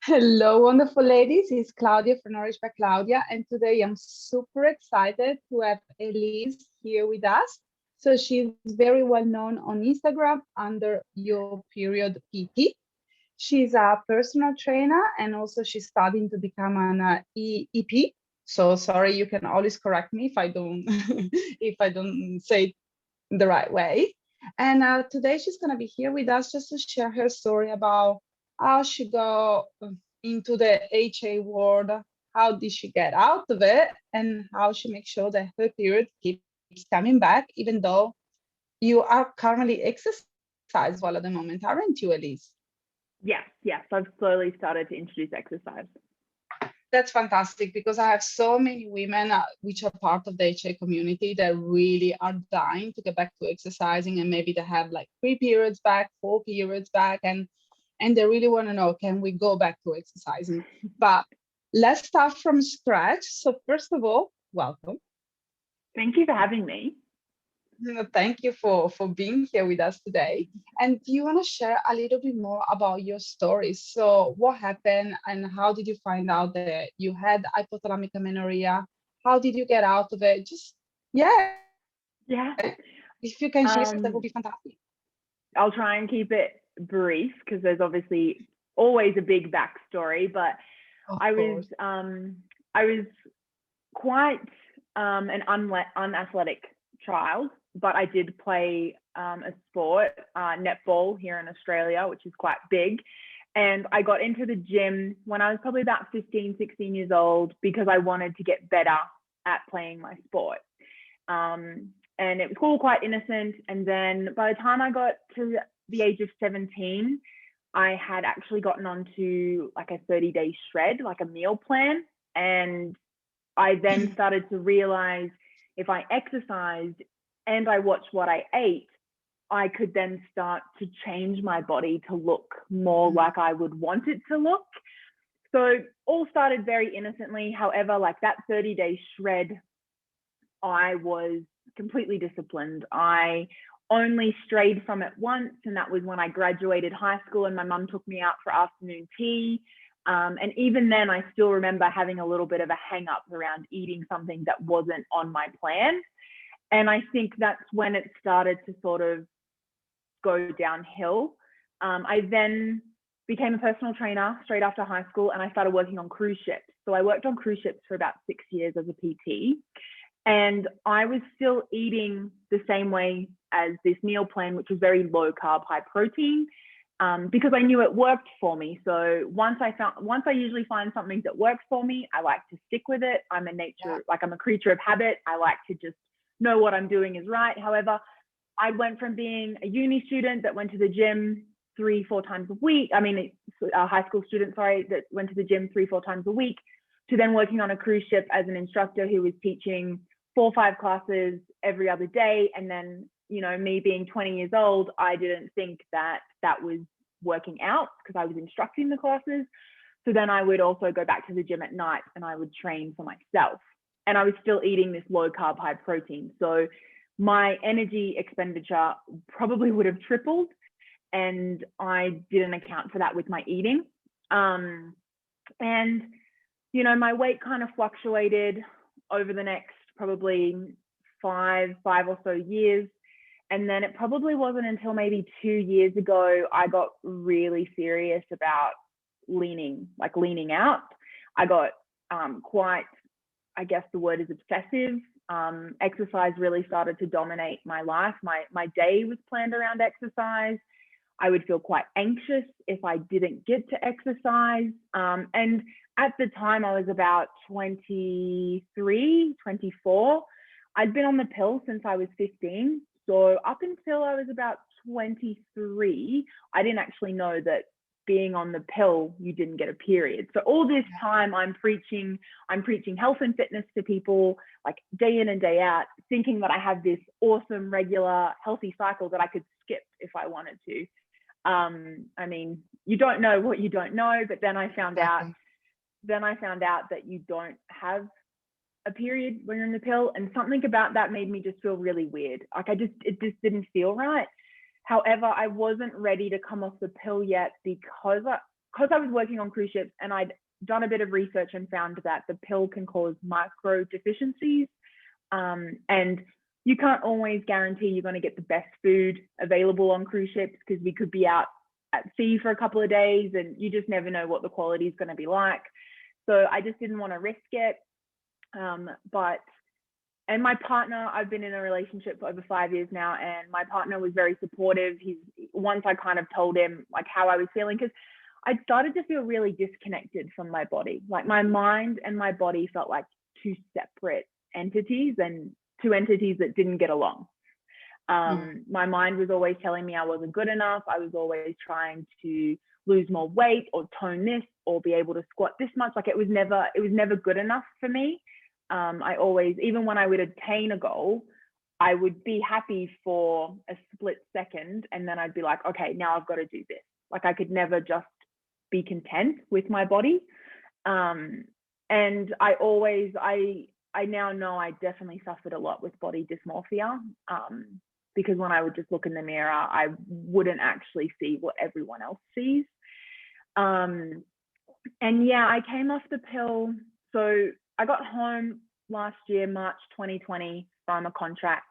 Hello, wonderful ladies. It's Claudia from Nourish by Claudia, and today I'm super excited to have Elise here with us. So she's very well known on Instagram under your period PT. She's a personal trainer, and also she's studying to become an EP. So sorry, you can always correct me if I don't if I don't say it the right way. And today she's going to be here with us just to share her story about how she got into the HA world, how did she get out of it, and how she makes sure that her period keeps coming back, even though you are currently exercise while at the moment, aren't you, Elise? Yes, I've slowly started to introduce exercise. That's fantastic because I have so many women which are part of the HA community that really are dying to get back to exercising, and maybe they have like 3 periods back, 4 periods back, and they really want to know, can we go back to exercising? But let's start from scratch. So first of all, welcome. Thank you for having me. Thank you for being here with us today. And do you want to share a little bit more about your story? So what happened and how did you find out that you had hypothalamic amenorrhea? How did you get out of it? Just, yeah, Yeah. if you can share, that would be fantastic. I'll try and keep it brief because there's obviously always a big backstory, but Of I course. was quite an unathletic child, but I did play a sport, netball here in Australia, which is quite big. And I got into the gym when I was probably about 15, 16 years old because I wanted to get better at playing my sport. And it was all quite innocent. And then by the time I got to the age of 17, I had actually gotten onto like a 30-day shred, like a meal plan. And I then started to realize if I exercised and I watched what I ate, I could then start to change my body to look more like I would want it to look. So all started very innocently. However, like that 30-day shred, I was completely disciplined. I only strayed from it once, and that was when I graduated high school and my mum took me out for afternoon tea. And even then, I still remember having a little bit of a hang up around eating something that wasn't on my plan. And I think that's when it started to sort of go downhill. I then became a personal trainer straight after high school, and I started working on cruise ships. So I worked on cruise ships for about 6 years as a PT. And I was still eating the same way as this meal plan, which was very low carb, high protein, because I knew it worked for me. So once I usually find something that works for me, I like to stick with it. I'm a creature of habit. I like to just know what I'm doing is right. However, I went from being a uni student that went to the gym 3-4 times a week. I mean, a high school student, that went to the gym 3-4 times a week, to then working on a cruise ship as an instructor who was teaching 4 or 5 classes every other day. And then, me being 20 years old, I didn't think that was working out because I was instructing the classes. So then I would also go back to the gym at night and I would train for myself. And I was still eating this low carb, high protein. So my energy expenditure probably would have tripled. And I didn't account for that with my eating. And, my weight kind of fluctuated over the next probably five or so years. And then it probably wasn't until maybe 2 years ago, I got really serious about leaning out. I got quite, I guess the word is obsessive. Exercise really started to dominate my life. My day was planned around exercise. I would feel quite anxious if I didn't get to exercise. And at the time, I was about 23, 24. I'd been on the pill since I was 15. So up until I was about 23, I didn't actually know that being on the pill, you didn't get a period. So all this time I'm preaching health and fitness to people, like day in and day out, thinking that I have this awesome, regular, healthy cycle that I could skip if I wanted to. I mean, you don't know what you don't know, but then I found out that you don't have a period when you're in the pill, and something about that made me just feel really weird. Like it just didn't feel right. However, I wasn't ready to come off the pill yet because because I was working on cruise ships and I'd done a bit of research and found that the pill can cause micro deficiencies. And you can't always guarantee you're going to get the best food available on cruise ships, because we could be out at sea for a couple of days and you just never know what the quality is going to be like. So I just didn't want to risk it. And my partner, I've been in a relationship for over 5 years now, and my partner was very supportive. Once I kind of told him like how I was feeling, because I started to feel really disconnected from my body. Like my mind and my body felt like two separate entities, and two entities that didn't get along. My mind was always telling me I wasn't good enough. I was always trying to lose more weight or tone this or be able to squat this much. Like it was never good enough for me. I always, even when I would attain a goal, I would be happy for a split second, and then I'd be like, okay, now I've got to do this. Like I could never just be content with my body. And I now know I definitely suffered a lot with body dysmorphia, because when I would just look in the mirror, I wouldn't actually see what everyone else sees. And yeah, I came off the pill. So I got home last year, March 2020, from a contract,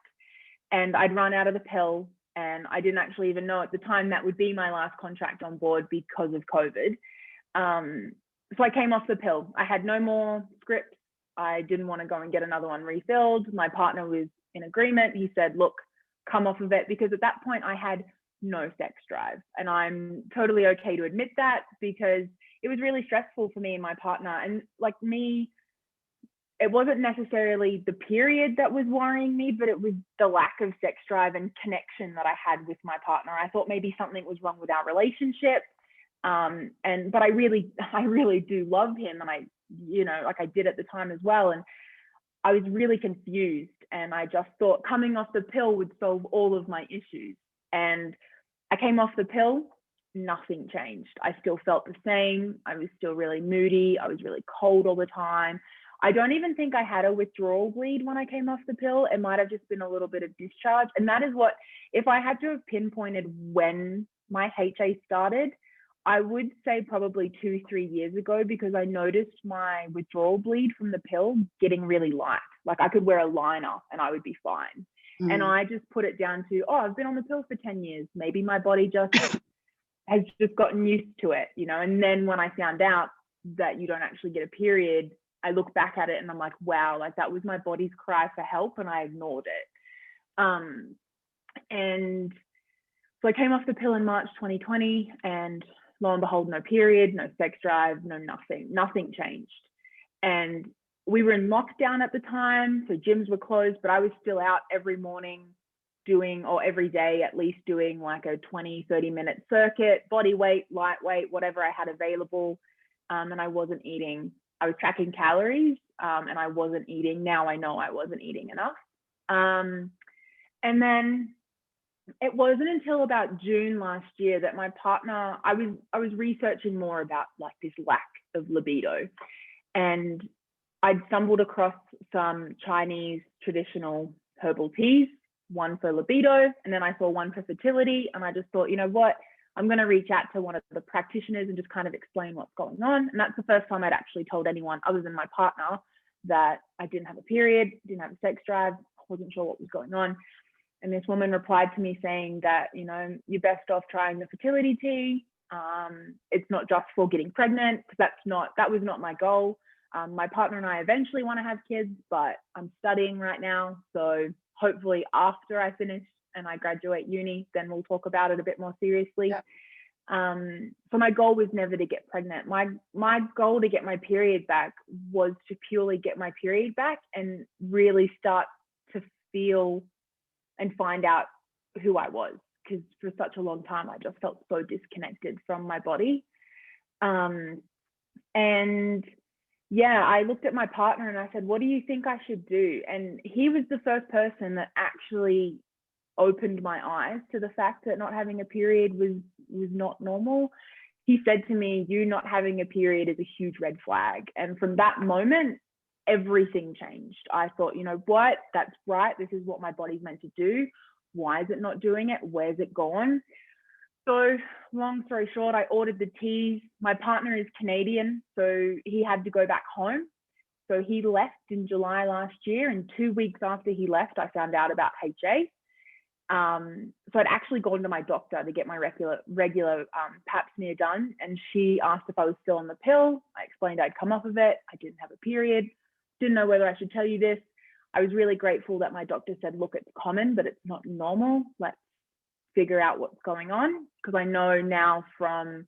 and I'd run out of the pill, and I didn't actually even know at the time that would be my last contract on board because of COVID. So I came off the pill. I had no more scripts. I didn't want to go and get another one refilled. My partner was in agreement. He said, look, come off of it, because at that point I had no sex drive. And I'm totally okay to admit that, because it was really stressful for me and my partner. And like me, it wasn't necessarily the period that was worrying me, but it was the lack of sex drive and connection that I had with my partner. I thought maybe something was wrong with our relationship. But I really do love him. And like I did at the time as well. And I was really confused. And I just thought coming off the pill would solve all of my issues. And I came off the pill, nothing changed. I still felt the same. I was still really moody. I was really cold all the time. I don't even think I had a withdrawal bleed when I came off the pill. It might have just been a little bit of discharge. And that is what, if I had to have pinpointed when my HA started, I would say probably 2-3 years ago, because I noticed my withdrawal bleed from the pill getting really light. Like I could wear a liner and I would be fine. And I just put it down to, I've been on the pill for 10 years. Maybe my body just has just gotten used to it, And then when I found out that you don't actually get a period, I look back at it and I'm like, wow, like that was my body's cry for help, and I ignored it. And so I came off the pill in March 2020, and lo and behold, no period, no sex drive, no nothing changed. And we were in lockdown at the time, so gyms were closed, but I was still out every morning or every day at least doing like a 20-30 minute circuit, body weight, lightweight, whatever I had available. And I wasn't eating. I was tracking calories, and I wasn't eating. Now I know I wasn't eating enough. And then it wasn't until about June last year that my partner, I was researching more about like this lack of libido, and I'd stumbled across some Chinese traditional herbal teas, one for libido, and then I saw one for fertility, and I just thought, you know what, I'm going to reach out to one of the practitioners and just kind of explain what's going on. And that's the first time I'd actually told anyone other than my partner that I didn't have a period, didn't have a sex drive, wasn't sure what was going on. And this woman replied to me saying that, you're best off trying the fertility tea. It's not just for getting pregnant, because that was not my goal. My partner and I eventually want to have kids, but I'm studying right now. So hopefully after I finish and I graduate uni, then we'll talk about it a bit more seriously. Yeah. So my goal was never to get pregnant. My goal to get my period back was to purely get my period back and really start to feel and find out who I was, because for such a long time I just felt so disconnected from my body. And yeah, I looked at my partner and I said, what do you think I should do? And he was the first person that actually opened my eyes to the fact that not having a period was not normal. He said to me, you not having a period is a huge red flag. And from that moment, everything changed. I thought, you know what, that's right. This is what my body's meant to do. Why is it not doing it? Where's it gone? So long story short, I ordered the teas. My partner is Canadian, so he had to go back home. So he left in July last year, and 2 weeks after he left, I found out about HA. So I'd actually gone to my doctor to get my regular pap smear done, and she asked if I was still on the pill. I explained I'd come off of it. I didn't have a period. Didn't know whether I should tell you this. I was really grateful that my doctor said, look, it's common, but it's not normal. Let's figure out what's going on, because I know now from,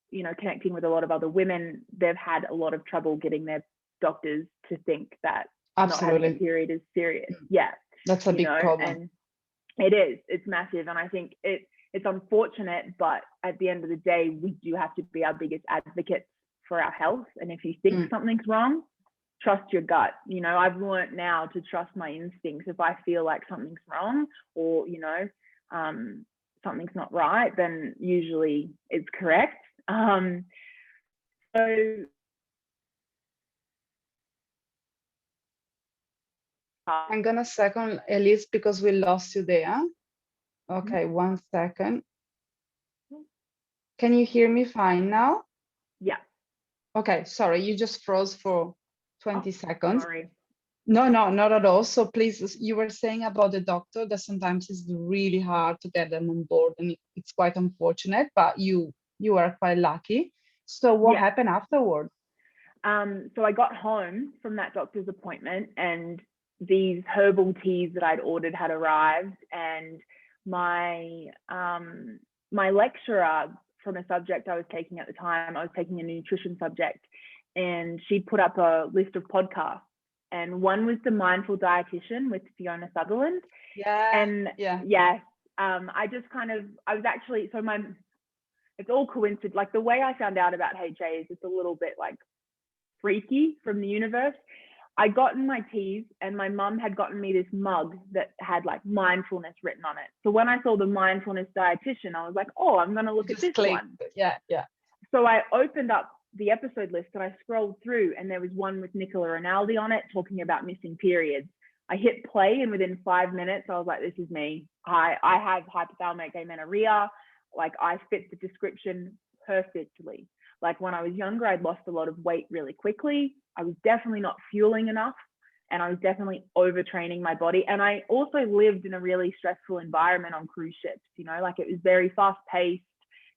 you know, connecting with a lot of other women, they've had a lot of trouble getting their doctors to think that not having a period is serious. Yeah, that's a big problem. And it is. It's massive, and I think it's unfortunate, but at the end of the day, we do have to be our biggest advocates for our health. And if you think something's wrong, trust your gut. You know, I've learned now to trust my instincts. If I feel like something's wrong, or, you know, something's not right, then usually it's correct. So I'm gonna second Elyse because we lost you there. Okay, 1 second. Can you hear me fine now? Yeah. Okay, sorry, you just froze for 20 seconds. Sorry. No, not at all. So please, you were saying about the doctor that sometimes it's really hard to get them on board, and it's quite unfortunate, but you are quite lucky. So what happened afterwards? So I got home from that doctor's appointment, and these herbal teas that I'd ordered had arrived, and my my lecturer from a subject I was taking at the time, I was taking a nutrition subject, and she put up a list of podcasts, and one was The Mindful Dietitian with Fiona Sutherland. It's all coincidence. Like, the way I found out about HA is just a little bit like freaky from the universe. I gotten my teas, and my mum had gotten me this mug that had like mindfulness written on it. So when I saw The Mindfulness Dietitian, I was like, oh, I'm going to look at this one. Yeah. So I opened up the episode list and I scrolled through, and there was one with Nicola Rinaldi on it talking about missing periods. I hit play, and within 5 minutes, I was like, this is me. I have hypothalamic amenorrhea. Like, I fit the description perfectly. Like, when I was younger, I'd lost a lot of weight really quickly. I was definitely not fueling enough, and I was definitely overtraining my body. And I also lived in a really stressful environment on cruise ships, you know, like, it was very fast paced.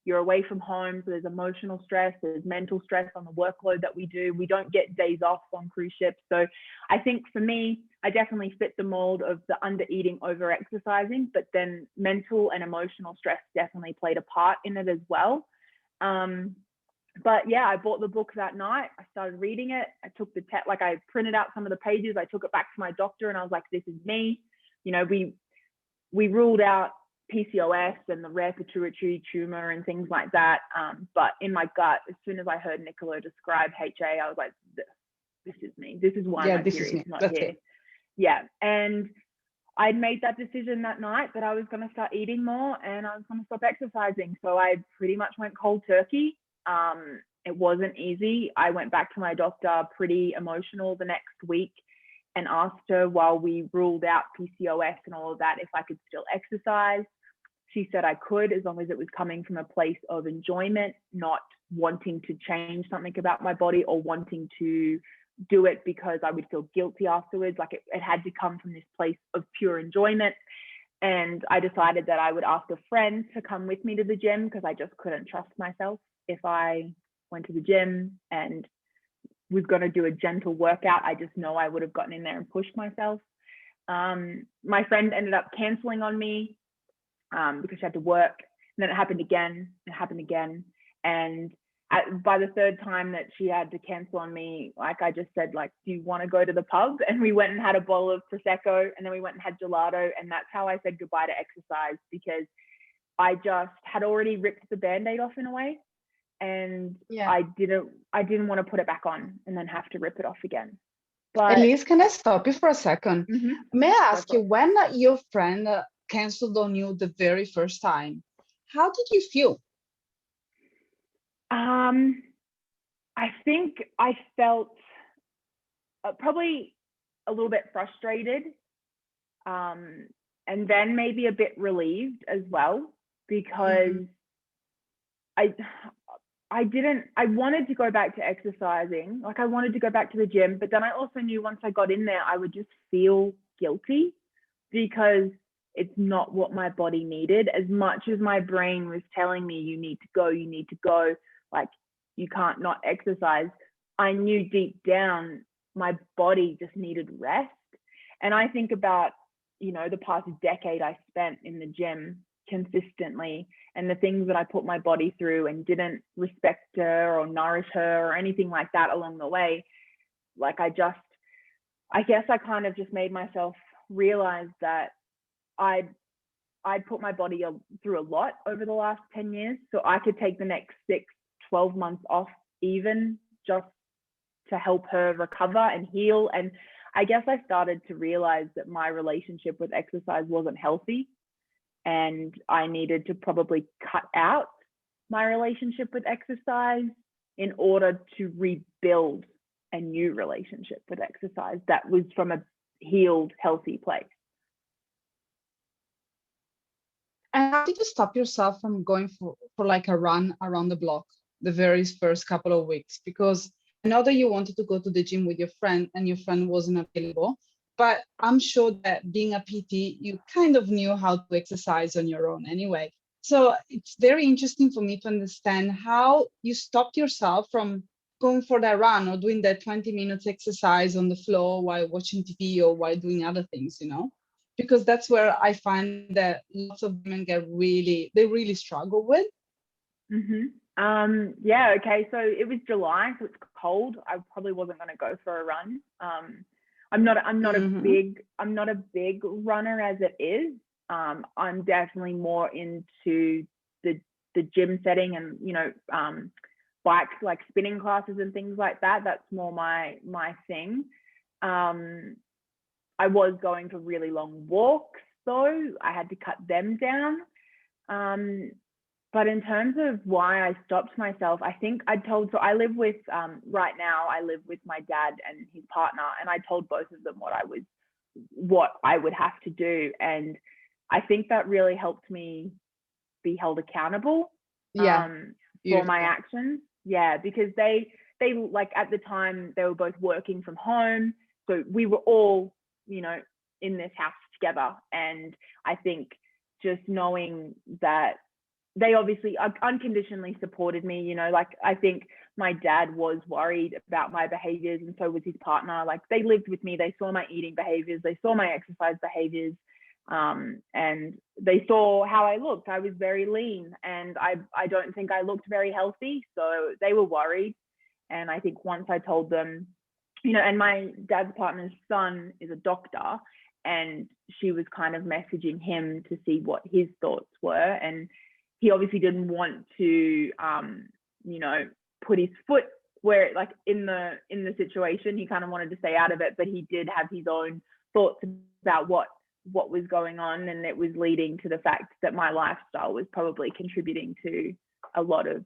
You're away from home, so there's emotional stress, there's mental stress on the workload that we do. We don't get days off on cruise ships. So I think for me, I definitely fit the mold of the under eating, over exercising, but then mental and emotional stress definitely played a part in it as well. But yeah, I bought the book that night. I started reading it. I took the test, like, I printed out some of the pages. I took it back to my doctor, and I was like, this is me. You know, we ruled out PCOS and the rare pituitary tumor and things like that. But in my gut, as soon as I heard Nicola describe HA, I was like, this is me. This is why my period's not here. Yeah. And I'd made that decision that night that I was going to start eating more, and I was going to stop exercising. So I pretty much went cold turkey. It wasn't easy. I went back to my doctor pretty emotional the next week and asked her, while we ruled out PCOS and all of that, if I could still exercise. She said I could, as long as it was coming from a place of enjoyment, not wanting to change something about my body or wanting to do it because I would feel guilty afterwards. Like, it had to come from this place of pure enjoyment. And I decided that I would ask a friend to come with me to the gym, because I just couldn't trust myself if I went to the gym and was going to do a gentle workout. I just know I would have gotten in there and pushed myself. My friend ended up canceling on me because she had to work. And then it happened again. And by the third time that she had to cancel on me, like, I just said, like, do you want to go to the pub? And we went and had a bottle of Prosecco, and then we went and had gelato. And that's how I said goodbye to exercise, because I just had already ripped the Band-Aid off in a way. And I didn't want to put it back on and then have to rip it off again. But Elyse, can I stop you for a second? May I ask you, when your friend canceled on you the very first time, how did you feel? I think I felt probably a little bit frustrated, and then maybe a bit relieved as well, because I I wanted to go back to exercising. Like I wanted to go back to the gym, but then I also knew once I got in there, I would just feel guilty because it's not what my body needed. As much as my brain was telling me, you need to go, like you can't not exercise, I knew deep down my body just needed rest. And I think about, the past decade I spent in the gym consistently and the things that I put my body through and didn't respect her or nourish her or anything like that along the way. Like I guess I kind of just made myself realize that I'd put my body through a lot over the last 10 years. So I could take the next 6-12 months off even just to help her recover and heal. And I guess I started to realize that my relationship with exercise wasn't healthy and I needed to probably cut out my relationship with exercise in order to rebuild a new relationship with exercise that was from a healed, healthy place. And how did you stop yourself from going for like a run around the block the very first couple of weeks? Because I know that you wanted to go to the gym with your friend and your friend wasn't available, but I'm sure that being a PT, you kind of knew how to exercise on your own anyway. So it's very interesting for me to understand how you stopped yourself from going for that run or doing that 20 minutes exercise on the floor while watching TV or while doing other things, because that's where I find that lots of women they really struggle with. Yeah, okay. So it was July, so it's cold. I probably wasn't going to go for a run. I'm not a big runner as it is. I'm definitely more into the gym setting and bike, like spinning classes and things like that. That's more my thing. I was going for really long walks though. I had to cut them down. But in terms of why I stopped myself, I think so I live with, right now I live with my dad and his partner, and I told both of them what I would have to do. And I think that really helped me be held accountable for my actions. Yeah, because they like at the time they were both working from home. So we were all, in this house together. And I think just knowing that they obviously unconditionally supported me, like I think my dad was worried about my behaviors and so was his partner. Like they lived with me, they saw my eating behaviors, they saw my exercise behaviors, and they saw how I looked. I was very lean and I don't think I looked very healthy. So they were worried. And I think once I told them, and my dad's partner's son is a doctor, and she was kind of messaging him to see what his thoughts were. And he obviously didn't want to, put his foot where, like in the situation, he kind of wanted to stay out of it, but he did have his own thoughts about what was going on. And it was leading to the fact that my lifestyle was probably contributing to a lot of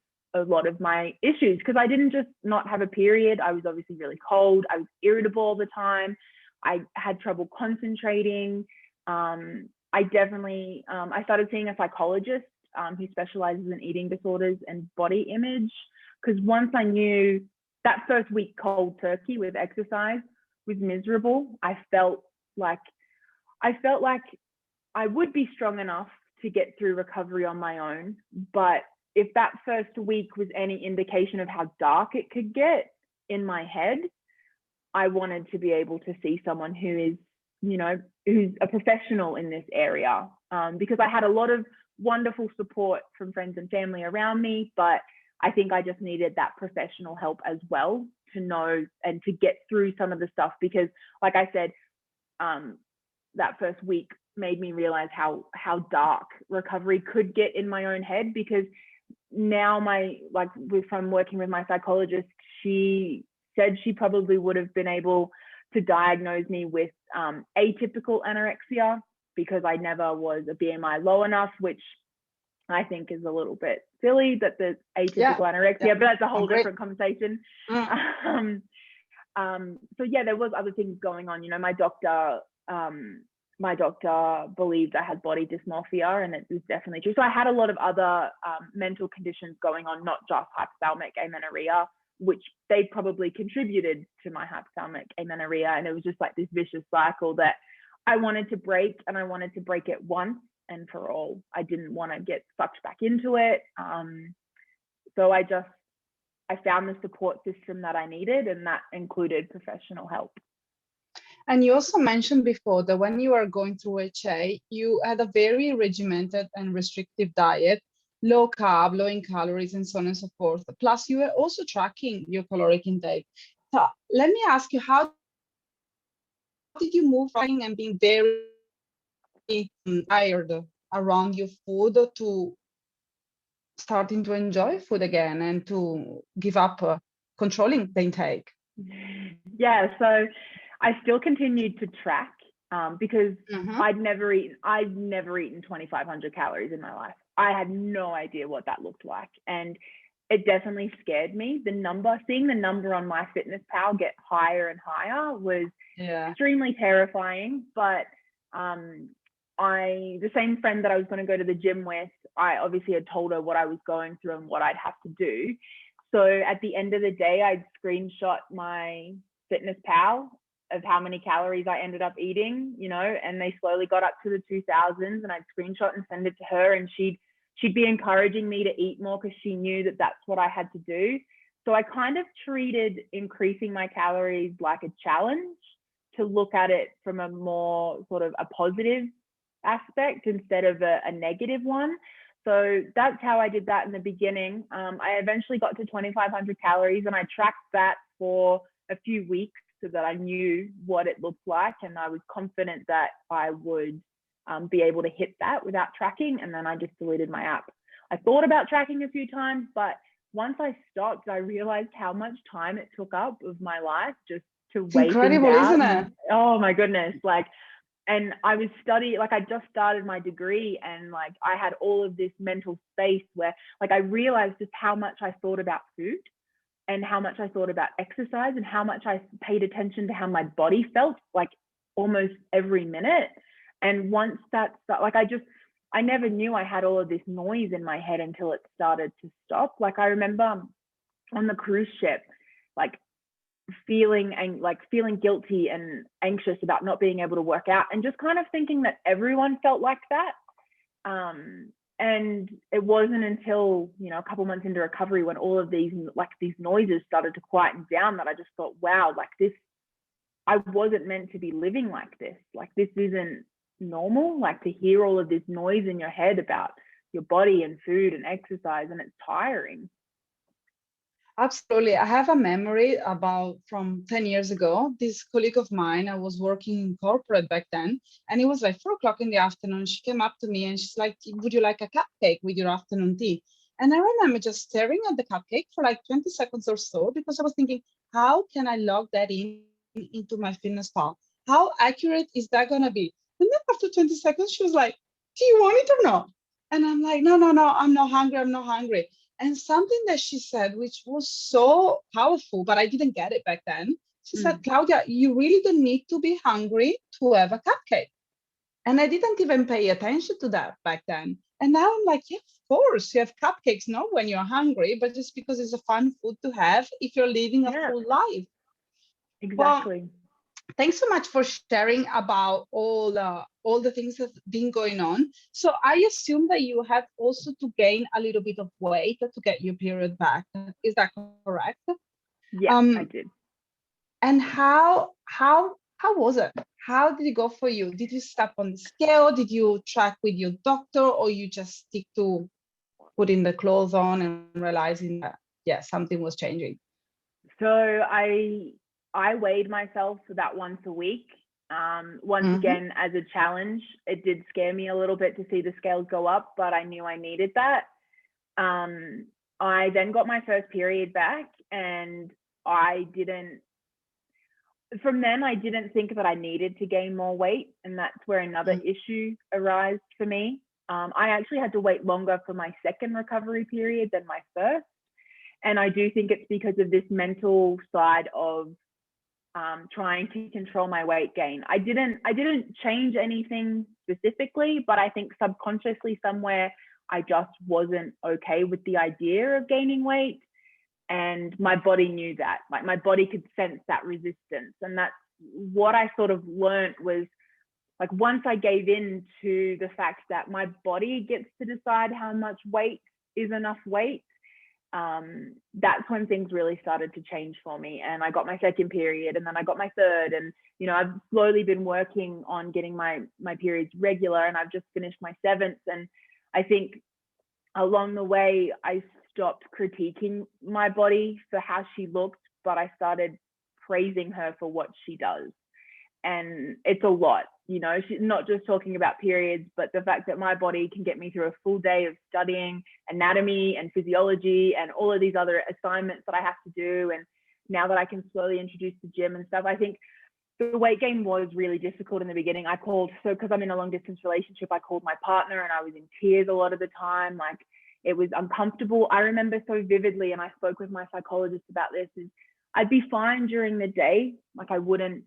my issues, because I didn't just not have a period. I was obviously really cold. I was irritable all the time. I had trouble concentrating. I definitely, I started seeing a psychologist who specializes in eating disorders and body image, because once I knew that first week cold turkey with exercise was miserable, I felt like I would be strong enough to get through recovery on my own, but if that first week was any indication of how dark it could get in my head, I wanted to be able to see someone who is, who's a professional in this area, because I had a lot of wonderful support from friends and family around me, but I think I just needed that professional help as well to know and to get through some of the stuff, because like I said, that first week made me realize how dark recovery could get in my own head, because now from working with my psychologist, she said she probably would have been able to diagnose me with atypical anorexia, because I never was a BMI low enough, which I think is a little bit silly that there's atypical anorexia, but that's a whole different conversation. So yeah, there was other things going on. My doctor my doctor believed I had body dysmorphia, and it was definitely true. So I had a lot of other mental conditions going on, not just hypothalamic amenorrhea, which they probably contributed to my hypothalamic amenorrhea. And it was just like this vicious cycle that I wanted to break, and I wanted to break it once and for all. I didn't want to get sucked back into it. So I found the support system that I needed, and that included professional help. And you also mentioned before that when you were going through HA, you had a very regimented and restrictive diet, low carb, low in calories, and so on and so forth. Plus, you were also tracking your caloric intake. So let me ask you, how did you move from and being very tired around your food to starting to enjoy food again and to give up controlling the intake? Yeah, so I still continued to track because I'd never eaten 2,500 calories in my life. I had no idea what that looked like, and it definitely scared me. Seeing the number on MyFitnessPal get higher and higher was extremely terrifying. But the same friend that I was going to go to the gym with, I obviously had told her what I was going through and what I'd have to do. So at the end of the day, I'd screenshot my FitnessPal of how many calories I ended up eating, and they slowly got up to the 2000s, and I'd screenshot and send it to her, and she'd be encouraging me to eat more because she knew that that's what I had to do. So I kind of treated increasing my calories like a challenge, to look at it from a more sort of a positive aspect instead of a negative one. So that's how I did that in the beginning. I eventually got to 2,500 calories, and I tracked that for a few weeks so that I knew what it looked like, and I was confident that I would be able to hit that without tracking. And then I just deleted my app. I thought about tracking a few times, but once I stopped, I realized how much time it took up of my life just to weigh things out. Isn't it? Oh my goodness. And I was studying, I just started my degree, and I had all of this mental space where I realized just how much I thought about food and how much I thought about exercise and how much I paid attention to how my body felt almost every minute. And once that I never knew I had all of this noise in my head until it started to stop. I remember on the cruise ship, feeling guilty and anxious about not being able to work out, and just kind of thinking that everyone felt like that. And it wasn't until, a couple months into recovery, when all of these noises started to quieten down, that I just thought, wow, I wasn't meant to be living like this. This isn't normal, to hear all of this noise in your head about your body and food and exercise, and it's tiring. Absolutely. I have a memory from 10 years ago. This colleague of mine, I was working in corporate back then, and it was 4:00 in the afternoon. She came up to me and she's like, would you like a cupcake with your afternoon tea? And I remember just staring at the cupcake for 20 seconds or so, because I was thinking, how can I log that into my FitnessPal? How accurate is that going to be? And then after 20 seconds, she was like, do you want it or not? And I'm like, no, I'm not hungry. And something that she said, which was so powerful, but I didn't get it back then. She said, Claudia, you really don't need to be hungry to have a cupcake. And I didn't even pay attention to that back then. And now I'm like, yeah, of course, you have cupcakes, not when you're hungry, but just because it's a fun food to have if you're living a full life. Exactly. Well, thanks so much for sharing about all the things that have been going on. So I assume that you have also to gain a little bit of weight to get your period back. Is that correct? Yeah, I did. And how was it? How did it go for you? Did you step on the scale? Did you track with your doctor, or you just stick to putting the clothes on and realizing that, something was changing? So I weighed myself about once a week. Once again, as a challenge. It did scare me a little bit to see the scales go up, but I knew I needed that. I then got my first period back, and from then I didn't think that I needed to gain more weight, and that's where another issue arose for me. I actually had to wait longer for my second recovery period than my first, and I do think it's because of this mental side of trying to control my weight gain. I didn't change anything specifically, but I think subconsciously somewhere I just wasn't okay with the idea of gaining weight. And my body knew that. Like, my body could sense that resistance. And that's what I sort of learned was, like, once I gave in to the fact that my body gets to decide how much weight is enough weight, that's when things really started to change for me. And I got my second period, and then I got my third, and I've slowly been working on getting my periods regular, and I've just finished my seventh. And I think along the way I stopped critiquing my body for how she looked, but I started praising her for what she does. And it's a lot, she's not just talking about periods, but the fact that my body can get me through a full day of studying anatomy and physiology and all of these other assignments that I have to do. And now that I can slowly introduce the gym and stuff, I think the weight gain was really difficult in the beginning. Because I'm in a long distance relationship, I called my partner and I was in tears a lot of the time. Like, it was uncomfortable. I remember so vividly, and I spoke with my psychologist about this, is I'd be fine during the day. Like, I wouldn't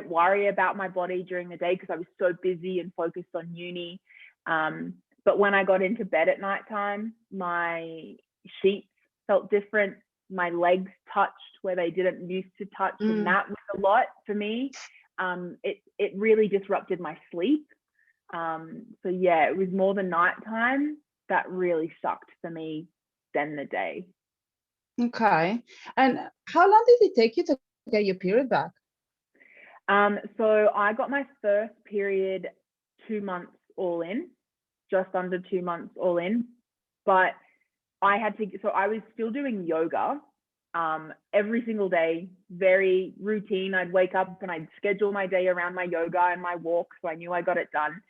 worry about my body during the day because I was so busy and focused on uni. But when I got into bed at nighttime, my sheets felt different. My legs touched where they didn't used to touch. And that was a lot for me. It really disrupted my sleep. So yeah, it was more the nighttime that really sucked for me than the day. Okay. And how long did it take you to get your period back? So I got my first period 2 months all in, just under 2 months all in. But I was still doing yoga every single day, very routine. I'd wake up and I'd schedule my day around my yoga and my walk, so I knew I got it done.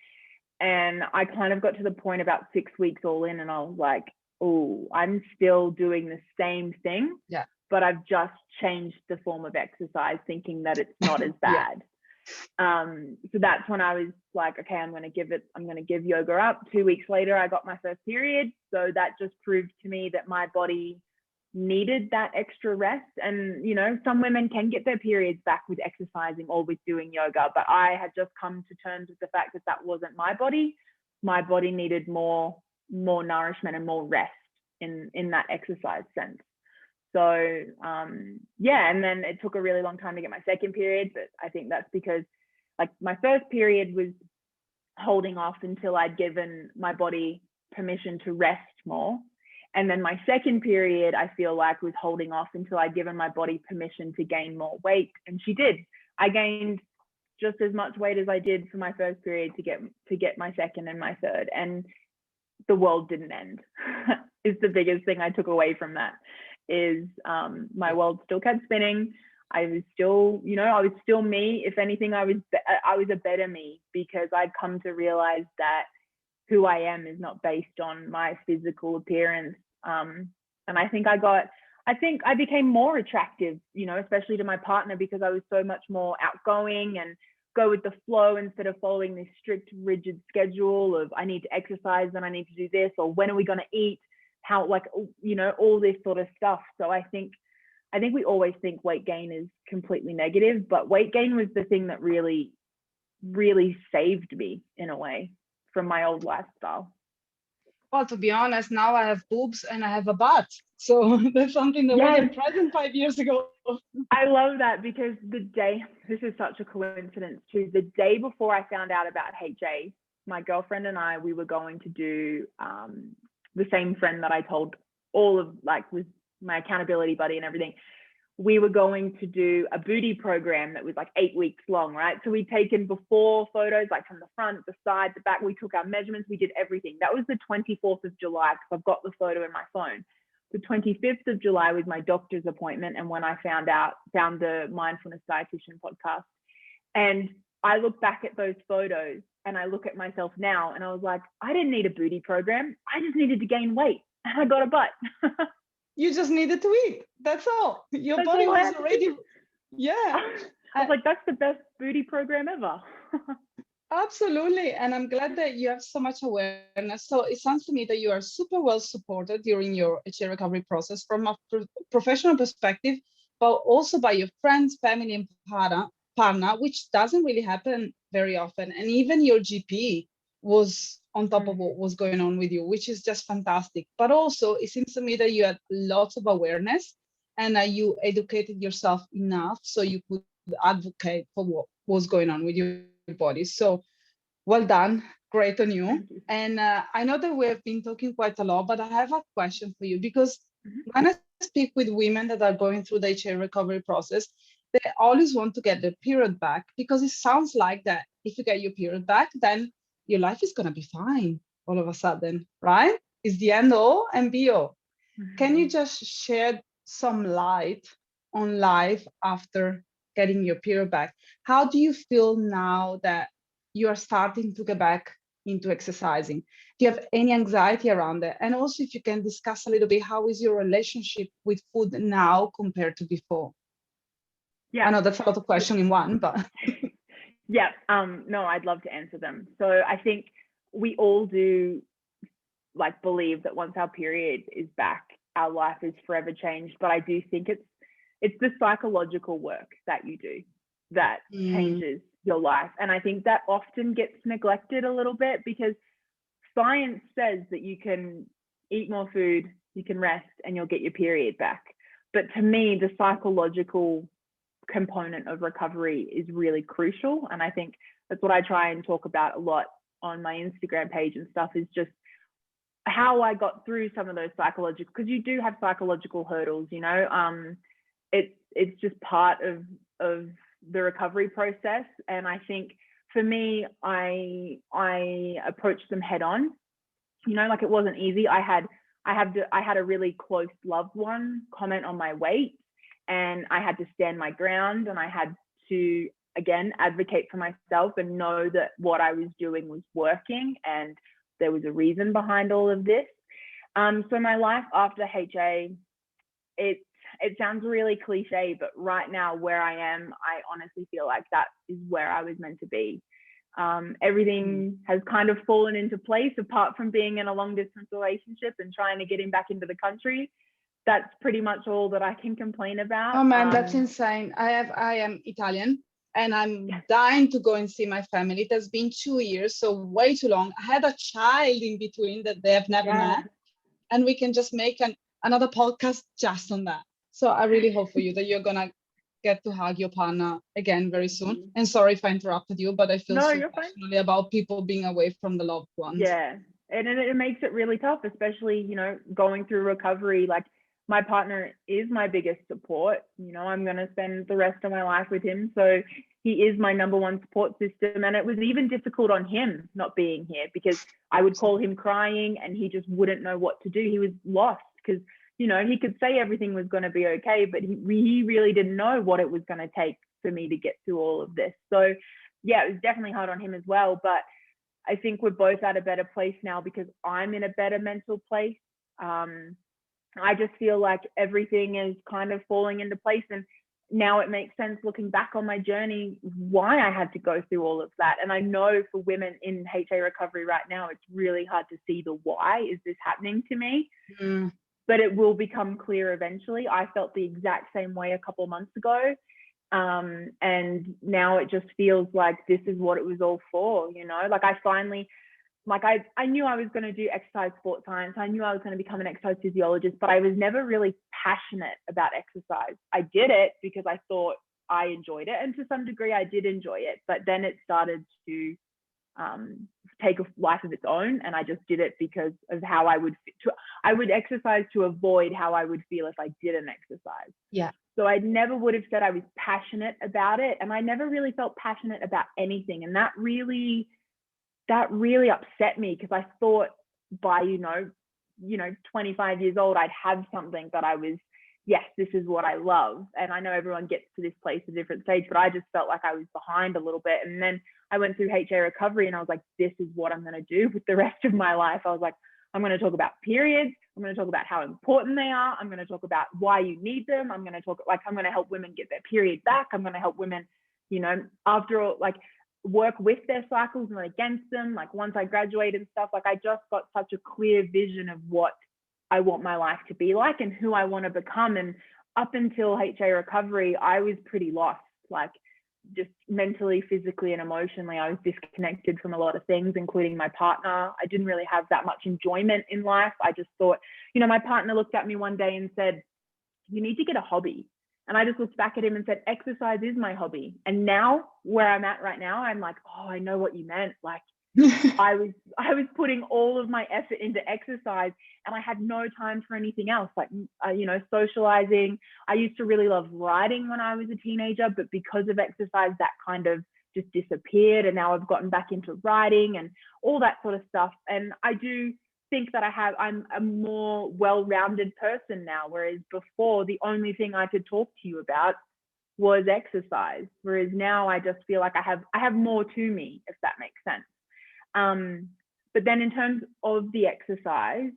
And I kind of got to the point about 6 weeks all in, and I was like, oh, I'm still doing the same thing. Yeah. But I've just changed the form of exercise, thinking that it's not as bad. So that's when I was like, okay, I'm going to give yoga up. 2 weeks later, I got my first period. So that just proved to me that my body needed that extra rest. And, some women can get their periods back with exercising or with doing yoga, but I had just come to terms with the fact that that wasn't my body. My body needed more nourishment and more rest in that exercise sense. So and then it took a really long time to get my second period, but I think that's because, like, my first period was holding off until I'd given my body permission to rest more. And then my second period, I feel like, was holding off until I'd given my body permission to gain more weight. And she did. I gained just as much weight as I did for my first period to get my second and my third. And the world didn't end is the biggest thing I took away from that. Is my world still kept spinning. I was still, I was still me. If anything, I was a better me, because I'd come to realize that who I am is not based on my physical appearance. And I think I became more attractive, especially to my partner, because I was so much more outgoing and go with the flow instead of following this strict, rigid schedule of I need to exercise, then I need to do this, or when are we going to eat? How, like, all this sort of stuff. So I think we always think weight gain is completely negative, but weight gain was the thing that really, really saved me in a way from my old lifestyle. Well, to be honest, now I have boobs and I have a butt. So that's something that wasn't present 5 years ago. I love that, because this is such a coincidence too. The day before I found out about HA, my girlfriend and I, we were going to do the same friend that I told all of, like, was my accountability buddy and everything. We were going to do a booty program that was like 8 weeks long, right? So we'd taken before photos, like from the front, the side, the back. We took our measurements. We did everything. That was the 24th of July, because I've got the photo in my phone. The 25th of July was my doctor's appointment. And when I found the Mindfulness Dietitian podcast, and I look back at those photos and I look at myself now, and I was like, I didn't need a booty program. I just needed to gain weight, and I got a butt. You just needed to eat. That's all. Your body was already. Yeah. I was like, that's the best booty program ever. Absolutely. And I'm glad that you have so much awareness. So it sounds to me that you are super well supported during your HA recovery process. From a professional perspective, but also by your friends, family, and partner, which doesn't really happen very often. And even your GP was on top of what was going on with you, which is just fantastic. But also, it seems to me that you had lots of awareness, and you educated yourself enough so you could advocate for what was going on with your body. So well done, great on you. And I know that we have been talking quite a lot, but I have a question for you, because when I speak with women that are going through the HA recovery process, they always want to get their period back, because it sounds like that if you get your period back, then your life is going to be fine all of a sudden, right? It's the end all and be all. Can you just shed some light on life after getting your period back? How do you feel now that you are starting to get back into exercising? Do you have any anxiety around it? And also, if you can discuss a little bit, how is your relationship with food now compared to before? Yeah. I know that's a lot of questions in one, but yeah. No, I'd love to answer them. So I think we all do like believe that once our period is back, our life is forever changed. But I do think it's the psychological work that you do that changes your life. And I think that often gets neglected a little bit, because science says that you can eat more food, you can rest, and you'll get your period back. But to me, the psychological component of recovery is really crucial. And I think that's what I try and talk about a lot on my Instagram page and stuff, is just how I got through some of those psychological, because you do have psychological hurdles, you know. It's just part of the recovery process. And I think for me, I approached them head on. You know, like it wasn't easy. I had a really close loved one comment on my weight, and I had to stand my ground, and I had to again advocate for myself and know that what I was doing was working, and there was a reason behind all of this. So my life after HA, it sounds really cliche, but right now where I am, I honestly feel like that is where I was meant to be. Everything has kind of fallen into place, apart from being in a long distance relationship and trying to get him back into the country. That's pretty much all that I can complain about. Oh man, that's insane. I am Italian, and I'm dying to go and see my family. It has been 2 years, so way too long. I had a child in between that they have never met, and we can just make another podcast just on that. So I really hope for you that you're gonna get to hug your partner again very soon. And sorry if I interrupted you, but I feel so passionately about people being away from the loved ones. Yeah, and it makes it really tough, especially, you know, going through recovery. Like, my partner is my biggest support. You know, I'm going to spend the rest of my life with him. So he is my number one support system. And it was even difficult on him not being here, because I would call him crying and he just wouldn't know what to do. He was lost, because, you know, he could say everything was going to be okay, but he really didn't know what it was going to take for me to get through all of this. So yeah, it was definitely hard on him as well. But I think we're both at a better place now, because I'm in a better mental place. I just feel like everything is kind of falling into place, and now it makes sense looking back on my journey why I had to go through all of that. And I know for women in HA recovery right now, it's really hard to see the why is this happening to me. But it will become clear eventually. I felt the exact same way a couple of months ago. And now it just feels like this is what it was all for, you know. Like, I finally, like, I knew I was going to do exercise sports science. I knew I was going to become an exercise physiologist, but I was never really passionate about exercise. I did it because I thought I enjoyed it, and to some degree I did enjoy it, but then it started to take a life of its own, and I just did it because of how I would exercise to avoid how I would feel if I didn't exercise. Yeah. So I never would have said I was passionate about it, and I never really felt passionate about anything, and that really upset me, because I thought by, you know, 25 years old, I'd have something that I was, yes, this is what I love. And I know everyone gets to this place at a different stage, but I just felt like I was behind a little bit. And then I went through HA recovery, and I was like, this is what I'm going to do with the rest of my life. I was like, I'm going to talk about periods. I'm going to talk about how important they are. I'm going to talk about why you need them. I'm going to help women get their period back. I'm going to help women, you know, after all, like, work with their cycles, not against them. Like, once I graduated and stuff, like, I just got such a clear vision of what I want my life to be like and who I want to become. And up until HA recovery, I was pretty lost, like just mentally, physically, and emotionally. I was disconnected from a lot of things, including my partner. I didn't really have that much enjoyment in life. I just thought, you know, my partner looked at me one day and said, you need to get a hobby. And I just looked back at him and said, exercise is my hobby. And now where I'm at right now, I'm like, oh, I know what you meant. Like I was putting all of my effort into exercise, and I had no time for anything else, like, you know, socializing. I used to really love writing when I was a teenager, but because of exercise, that kind of just disappeared. And now I've gotten back into writing and all that sort of stuff. And I do think that I'm a more well-rounded person now, whereas before the only thing I could talk to you about was exercise, whereas now I just feel like I have more to me, if that makes sense. But then in terms of the exercise,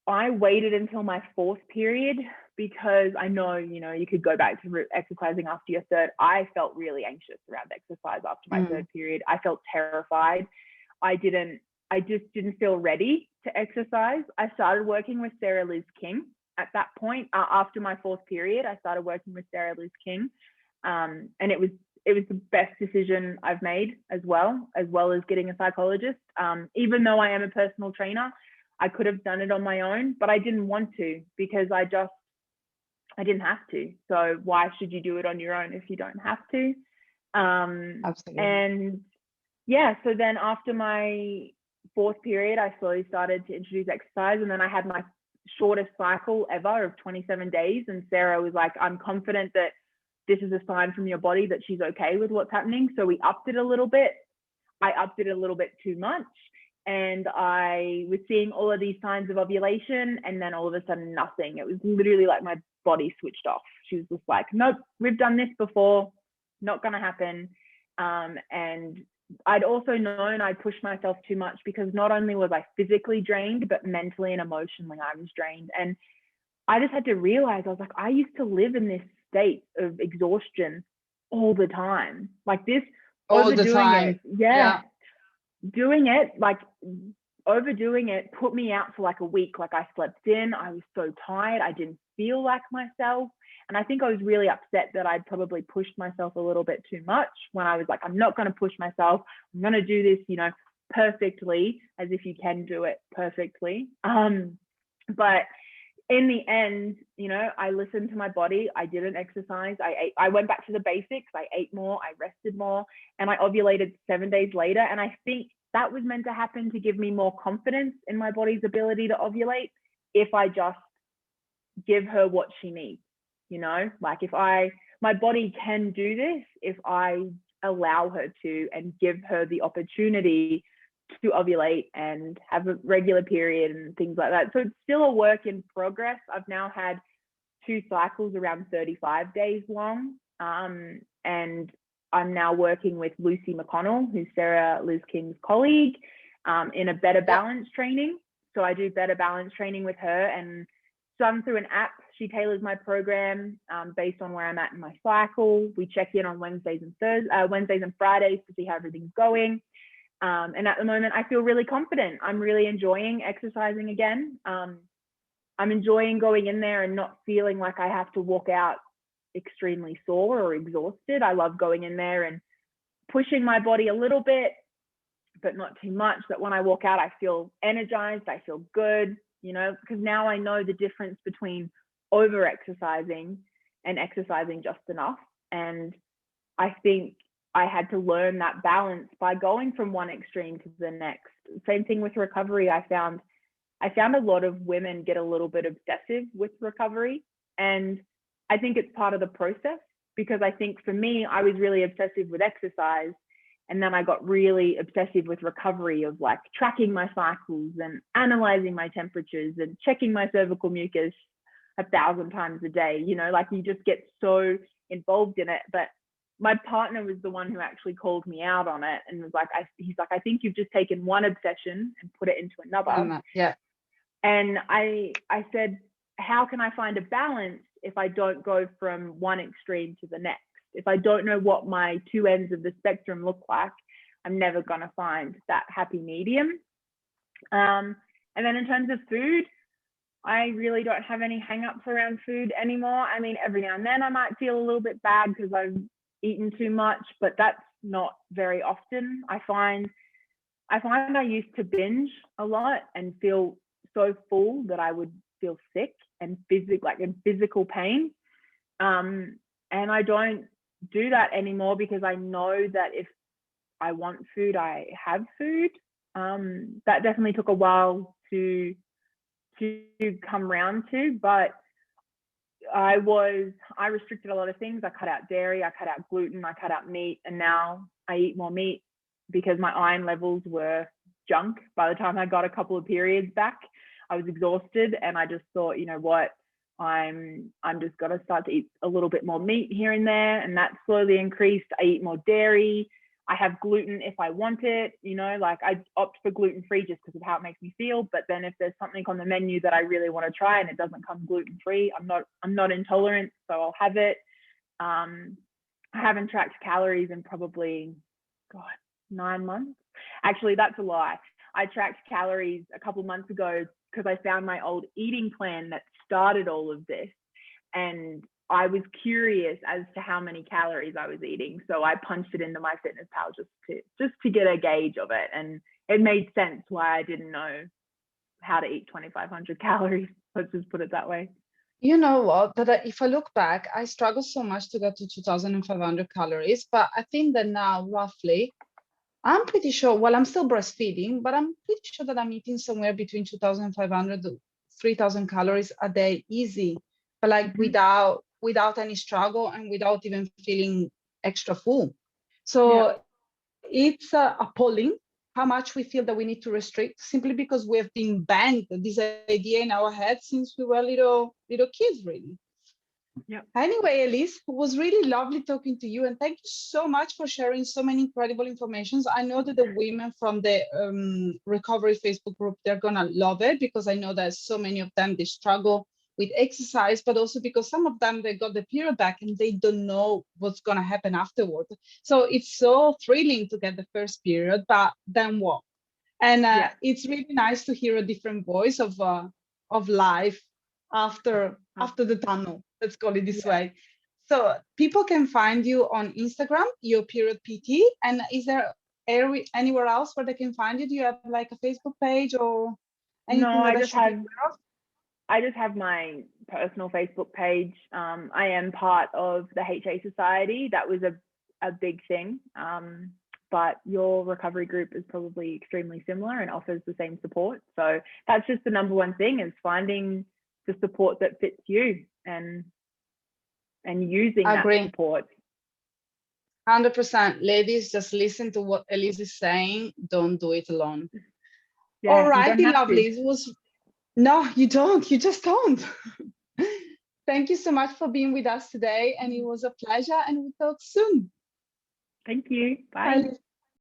I waited until my 4th period, because I know, you know, you could go back to exercising after your 3rd. I felt really anxious around exercise after my 3rd period. I felt terrified. I just didn't feel ready to exercise. I started working with Elyse King at that point. After my 4th period, I started working with Elyse King. And it was the best decision I've made, as well as getting a psychologist. Even though I am a personal trainer, I could have done it on my own, but I didn't want to, because I didn't have to. So why should you do it on your own if you don't have to? Absolutely. And yeah, so then after my 4th period, I slowly started to introduce exercise, and then I had my shortest cycle ever of 27 days. And Sarah was like, I'm confident that this is a sign from your body that she's okay with what's happening. So we upped it a little bit. I upped it a little bit too much. And I was seeing all of these signs of ovulation, and then all of a sudden nothing. It was literally like my body switched off. She was just like, nope, we've done this before, not going to happen. And I'd also known I'd pushed myself too much, because not only was I physically drained, but mentally and emotionally I was drained. And I just had to realize, I was like, I used to live in this state of exhaustion all the time, like this, All the overdoing time. it. Yeah. Doing it, like overdoing it, put me out for like a week. Like I slept in, I was so tired, I didn't feel like myself. And I think I was really upset that I'd probably pushed myself a little bit too much, when I was like, I'm not going to push myself. I'm going to do this, you know, perfectly, as if you can do it perfectly. But in the end, you know, I listened to my body. I didn't exercise. I went back to the basics. I ate more, I rested more, and I ovulated 7 days later. And I think that was meant to happen to give me more confidence in my body's ability to ovulate, if I just give her what she needs, you know, like if my body can do this if I allow her to, and give her the opportunity to ovulate and have a regular period and things like that. So it's still a work in progress. I've now had 2 cycles around 35 days long. And I'm now working with Lucy McConnell, who's Sarah Liz King's colleague, in a better balance training. So I do better balance training with her, and done through an app. She tailors my program based on where I'm at in my cycle. We check in on Wednesdays and Fridays to see how everything's going. And at the moment, I feel really confident. I'm really enjoying exercising again. I'm enjoying going in there and not feeling like I have to walk out extremely sore or exhausted. I love going in there and pushing my body a little bit, but not too much, that when I walk out, I feel energized, I feel good, you know, because now I know the difference between over exercising and exercising just enough. And I think I had to learn that balance by going from one extreme to the next. Same thing with recovery. I found a lot of women get a little bit obsessive with recovery, and I think it's part of the process, because I think for me, I was really obsessive with exercise, and then I got really obsessive with recovery, of like tracking my cycles and analyzing my temperatures and checking my cervical mucus 1,000 times a day. You know, like you just get so involved in it. But my partner was the one who actually called me out on it, and was like, he's like, I think you've just taken one obsession and put it into another. Yeah. And I said, how can I find a balance if I don't go from one extreme to the next? If I don't know what my 2 ends of the spectrum look like, I'm never going to find that happy medium. And then in terms of food, I really don't have any hang-ups around food anymore. I mean, every now and then I might feel a little bit bad because I've eaten too much, but that's not very often. I find I used to binge a lot and feel so full that I would feel sick and in physical pain. And I don't do that anymore because I know that if I want food, I have food. That definitely took a while to come round to, but I restricted a lot of things. I cut out dairy, I cut out gluten, I cut out meat, and now I eat more meat because my iron levels were junk by the time I got a couple of periods back. I was exhausted, and I just thought, you know what, I'm just gonna start to eat a little bit more meat here and there, and that slowly increased. I eat more dairy. I have gluten if I want it, you know, like I opt for gluten-free just because of how it makes me feel. But then if there's something on the menu that I really want to try and it doesn't come gluten-free, I'm not intolerant, so I'll have it. I haven't tracked calories in probably, 9 months. Actually, that's a lie. I tracked calories a couple months ago because I found my old eating plan that started all of this. And I was curious as to how many calories I was eating. So I punched it into MyFitnessPal just to get a gauge of it. And it made sense why I didn't know how to eat 2,500 calories. Let's just put it that way. You know what? That if I look back, I struggled so much to get to 2,500 calories. But I think that now, roughly, I'm pretty sure, well, I'm still breastfeeding, but I'm pretty sure that I'm eating somewhere between 2,500 to 3,000 calories a day, easy, but like without any struggle and without even feeling extra full. So it's appalling how much we feel that we need to restrict simply because we have been banged this idea in our head since we were little kids, really. Yeah. Anyway, Elyse, it was really lovely talking to you, and thank you so much for sharing so many incredible information. I know that the women from the recovery Facebook group, they're gonna love it because I know that so many of them, they struggle with exercise, but also because some of them, they got the period back and they don't know what's gonna happen afterward. So it's so thrilling to get the first period, but then what? And it's really nice to hear a different voice of life after the tunnel. Let's call it this way. So people can find you on Instagram, your period PT. And is there anywhere else where they can find you? Do you have like a Facebook page or anything? No, that I just have my personal Facebook page. I am part of the HA Society. That was a big thing. But your recovery group is probably extremely similar and offers the same support. So that's just the number one thing, is finding the support that fits you and using that support. 100%. Ladies, just listen to what Elyse is saying. Don't do it alone. Yeah, all right, lovely. It was no, you don't. You just don't. Thank you so much for being with us today, and it was a pleasure, and we'll talk soon. Thank you. Bye. Bye.